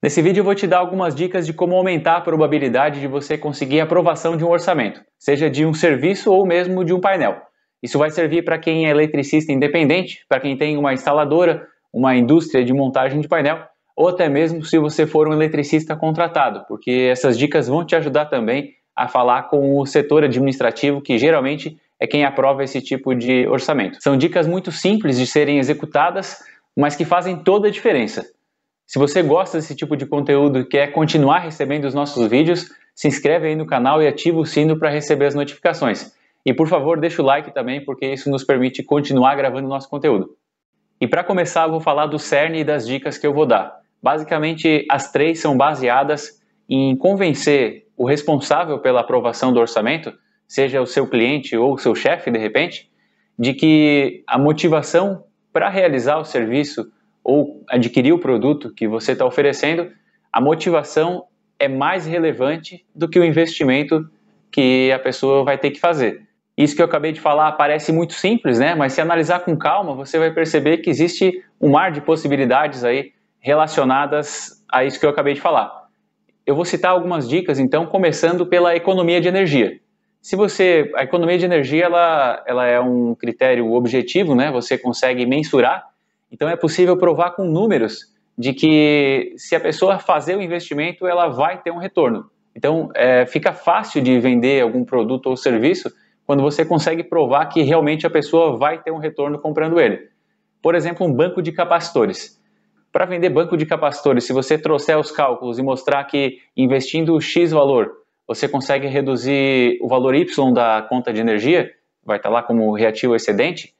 Nesse vídeo eu vou te dar algumas dicas de como aumentar a probabilidade de você conseguir a aprovação de um orçamento, seja de um serviço ou mesmo de um painel. Isso vai servir para quem é eletricista independente, para quem tem uma instaladora, uma indústria de montagem de painel, ou até mesmo se você for um eletricista contratado, porque essas dicas vão te ajudar também a falar com o setor administrativo, que geralmente é quem aprova esse tipo de orçamento. São dicas muito simples de serem executadas, mas que fazem toda a diferença. Se você gosta desse tipo de conteúdo e quer continuar recebendo os nossos vídeos, se inscreve aí no canal e ativa o sino para receber as notificações. E por favor, deixa o like também, porque isso nos permite continuar gravando nosso conteúdo. E para começar, eu vou falar do cerne e das dicas que eu vou dar. Basicamente, as três são baseadas em convencer o responsável pela aprovação do orçamento, seja o seu cliente ou o seu chefe, de repente, de que a motivação para realizar o serviço ou adquirir o produto que você está oferecendo, a motivação é mais relevante do que o investimento que a pessoa vai ter que fazer. Isso que eu acabei de falar parece muito simples, né? Mas se analisar com calma, você vai perceber que existe um mar de possibilidades aí relacionadas a isso que eu acabei de falar. Eu vou citar algumas dicas, então, começando pela economia de energia. A economia de energia ela é um critério objetivo, né? Você consegue mensurar. Então é possível provar com números de que se a pessoa fazer o investimento, ela vai ter um retorno. Então fica fácil de vender algum produto ou serviço quando você consegue provar que realmente a pessoa vai ter um retorno comprando ele. Por exemplo, um banco de capacitores. Para vender banco de capacitores, se você trouxer os cálculos e mostrar que investindo X valor, você consegue reduzir o valor Y da conta de energia, vai estar lá como reativo excedente.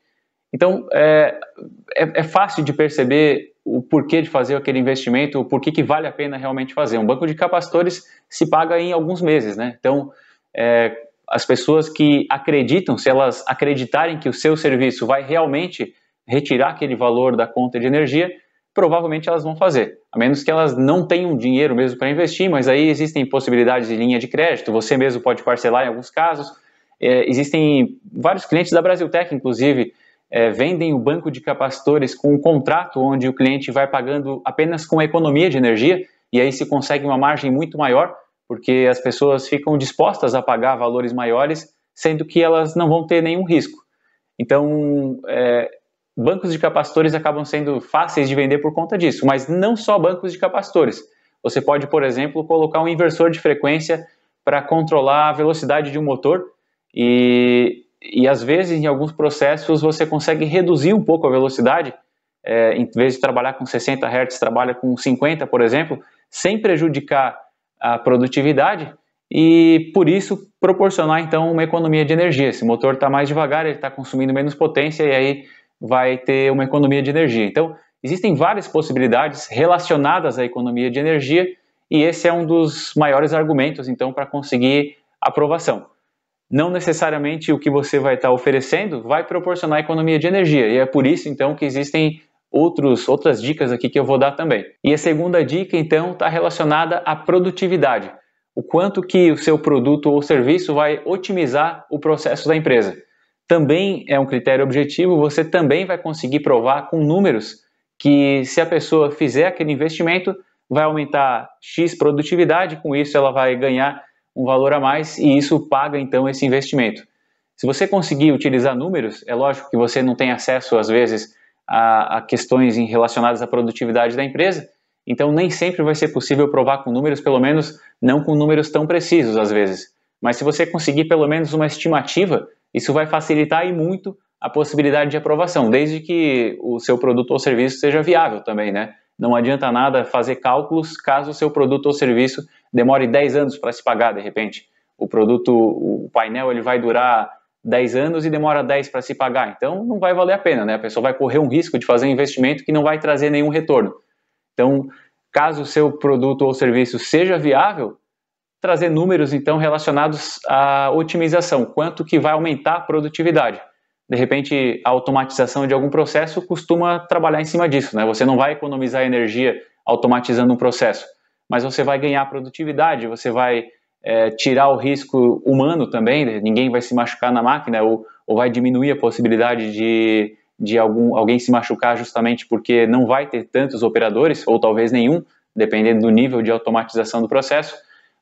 Então, é fácil de perceber o porquê de fazer aquele investimento, o porquê que vale a pena realmente fazer. Um banco de capacitores se paga em alguns meses, né? Então, as pessoas que acreditam, se elas acreditarem que o seu serviço vai realmente retirar aquele valor da conta de energia, provavelmente elas vão fazer, a menos que elas não tenham dinheiro mesmo para investir, mas aí existem possibilidades de linha de crédito, você mesmo pode parcelar em alguns casos. Existem vários clientes da Brasiltec, inclusive, vendem o banco de capacitores com um contrato onde o cliente vai pagando apenas com a economia de energia, e aí se consegue uma margem muito maior, porque as pessoas ficam dispostas a pagar valores maiores, sendo que elas não vão ter nenhum risco. Então, bancos de capacitores acabam sendo fáceis de vender por conta disso, mas não só bancos de capacitores. Você pode, por exemplo, colocar um inversor de frequência para controlar a velocidade de um motor e às vezes, em alguns processos, você consegue reduzir um pouco a velocidade, em vez de trabalhar com 60 Hz, trabalha com 50, por exemplo, sem prejudicar a produtividade e, por isso, proporcionar, então, uma economia de energia. Se o motor está mais devagar, ele está consumindo menos potência e aí vai ter uma economia de energia. Então, existem várias possibilidades relacionadas à economia de energia e esse é um dos maiores argumentos, então, para conseguir aprovação. Não necessariamente o que você vai estar oferecendo vai proporcionar economia de energia, e é por isso, então, que existem outras dicas aqui que eu vou dar também. E a segunda dica, então, está relacionada à produtividade. O quanto que o seu produto ou serviço vai otimizar o processo da empresa. Também é um critério objetivo, você também vai conseguir provar com números que se a pessoa fizer aquele investimento, vai aumentar X produtividade, com isso ela vai ganhar um valor a mais e isso paga então esse investimento. Se você conseguir utilizar números, é lógico que você não tem acesso às vezes a questões relacionadas à produtividade da empresa, então nem sempre vai ser possível provar com números, pelo menos não com números tão precisos às vezes. Mas se você conseguir pelo menos uma estimativa, isso vai facilitar e muito a possibilidade de aprovação, desde que o seu produto ou serviço seja viável também, né? Não adianta nada fazer cálculos caso o seu produto ou serviço demore 10 anos para se pagar, de repente. O painel, ele vai durar 10 anos e demora 10 para se pagar. Então, não vai valer a pena, né? A pessoa vai correr um risco de fazer um investimento que não vai trazer nenhum retorno. Então, caso o seu produto ou serviço seja viável, trazer números, então, relacionados à otimização. Quanto que vai aumentar a produtividade. De repente, a automatização de algum processo costuma trabalhar em cima disso, né? Você não vai economizar energia automatizando um processo, mas você vai ganhar produtividade, você vai tirar o risco humano também, ninguém vai se machucar na máquina, ou vai diminuir a possibilidade de alguém se machucar justamente porque não vai ter tantos operadores, ou talvez nenhum, dependendo do nível de automatização do processo.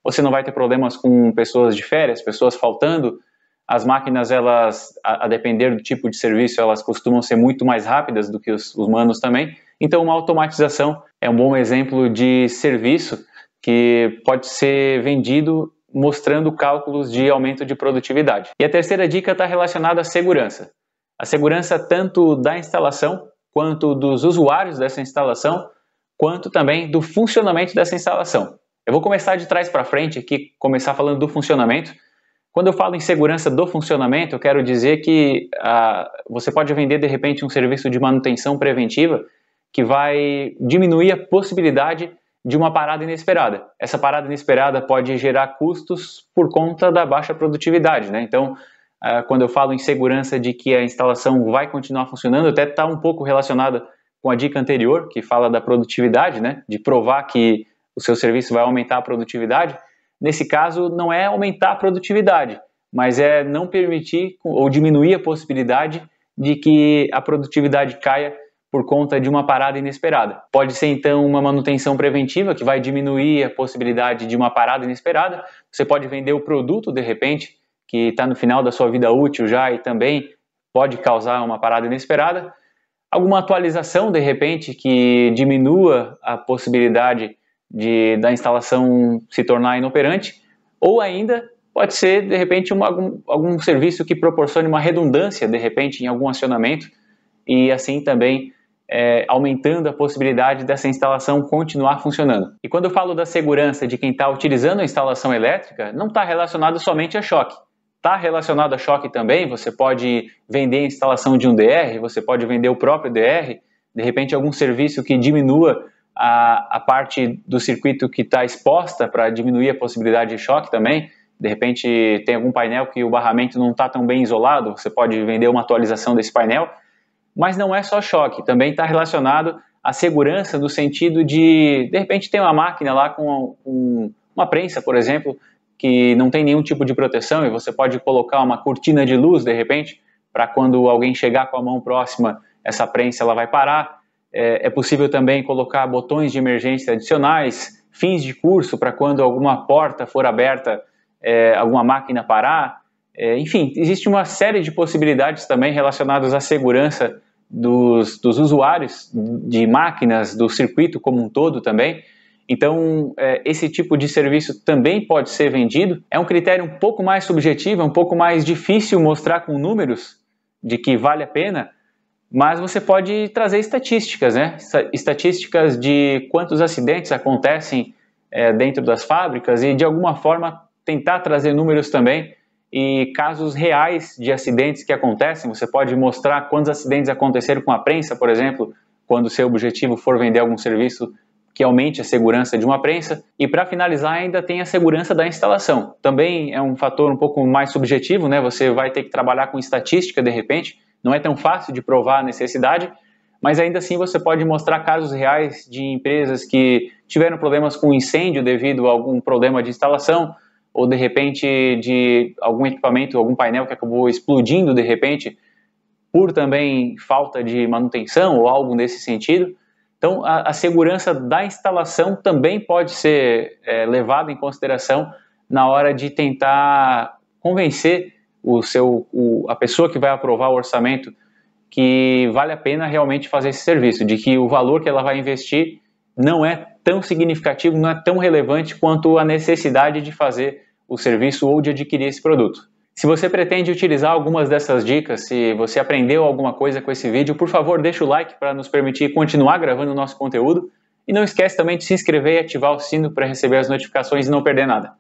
Você não vai ter problemas com pessoas de férias, pessoas faltando. As máquinas, elas, a depender do tipo de serviço, elas costumam ser muito mais rápidas do que os humanos também. Então, uma automatização é um bom exemplo de serviço que pode ser vendido mostrando cálculos de aumento de produtividade. E a terceira dica está relacionada à segurança. A segurança tanto da instalação, quanto dos usuários dessa instalação, quanto também do funcionamento dessa instalação. Eu vou começar de trás para frente aqui, começar falando do funcionamento. Quando eu falo em segurança do funcionamento, eu quero dizer que você pode vender de repente um serviço de manutenção preventiva que vai diminuir a possibilidade de uma parada inesperada. Essa parada inesperada pode gerar custos por conta da baixa produtividade, né? Então, quando eu falo em segurança de que a instalação vai continuar funcionando, até está um pouco relacionada com a dica anterior, que fala da produtividade, né? De provar que o seu serviço vai aumentar a produtividade. Nesse caso, não é aumentar a produtividade, mas é não permitir ou diminuir a possibilidade de que a produtividade caia por conta de uma parada inesperada. Pode ser, então, uma manutenção preventiva que vai diminuir a possibilidade de uma parada inesperada. Você pode vender o produto, de repente, que está no final da sua vida útil já e também pode causar uma parada inesperada. Alguma atualização, de repente, que diminua a possibilidade da instalação se tornar inoperante, ou ainda pode ser, de repente, algum serviço que proporcione uma redundância, de repente, em algum acionamento, e assim também aumentando a possibilidade dessa instalação continuar funcionando. E quando eu falo da segurança de quem está utilizando a instalação elétrica, não está relacionado somente a choque. Está relacionado a choque também, você pode vender a instalação de um DR, você pode vender o próprio DR, de repente algum serviço que diminua a parte do circuito que está exposta para diminuir a possibilidade de choque também. De repente tem algum painel que o barramento não está tão bem isolado, você pode vender uma atualização desse painel. Mas não é só choque, também está relacionado à segurança no sentido de repente tem uma máquina lá com uma prensa, por exemplo, que não tem nenhum tipo de proteção e você pode colocar uma cortina de luz, de repente, para quando alguém chegar com a mão próxima, essa prensa ela vai parar. É possível também colocar botões de emergência adicionais, fins de curso para quando alguma porta for aberta, alguma máquina parar. Enfim, existe uma série de possibilidades também relacionadas à segurança dos usuários de máquinas, do circuito como um todo também. Então, esse tipo de serviço também pode ser vendido. É um critério um pouco mais subjetivo, é um pouco mais difícil mostrar com números de que vale a pena, mas você pode trazer estatísticas, né? Estatísticas de quantos acidentes acontecem dentro das fábricas e, de alguma forma, tentar trazer números também e casos reais de acidentes que acontecem. Você pode mostrar quantos acidentes aconteceram com a prensa, por exemplo, quando o seu objetivo for vender algum serviço que aumente a segurança de uma prensa. E para finalizar, ainda tem a segurança da instalação. Também é um fator um pouco mais subjetivo, né? Você vai ter que trabalhar com estatística de repente, não é tão fácil de provar a necessidade, mas ainda assim você pode mostrar casos reais de empresas que tiveram problemas com incêndio devido a algum problema de instalação, ou de repente de algum equipamento, algum painel que acabou explodindo de repente, por também falta de manutenção ou algo nesse sentido. Então, a segurança da instalação também pode ser levada em consideração na hora de tentar convencer a pessoa que vai aprovar o orçamento que vale a pena realmente fazer esse serviço, de que o valor que ela vai investir não é tão significativo, não é tão relevante quanto a necessidade de fazer o serviço ou de adquirir esse produto. Se você pretende utilizar algumas dessas dicas, se você aprendeu alguma coisa com esse vídeo, por favor, deixa o like para nos permitir continuar gravando o nosso conteúdo. E não esquece também de se inscrever e ativar o sino para receber as notificações e não perder nada.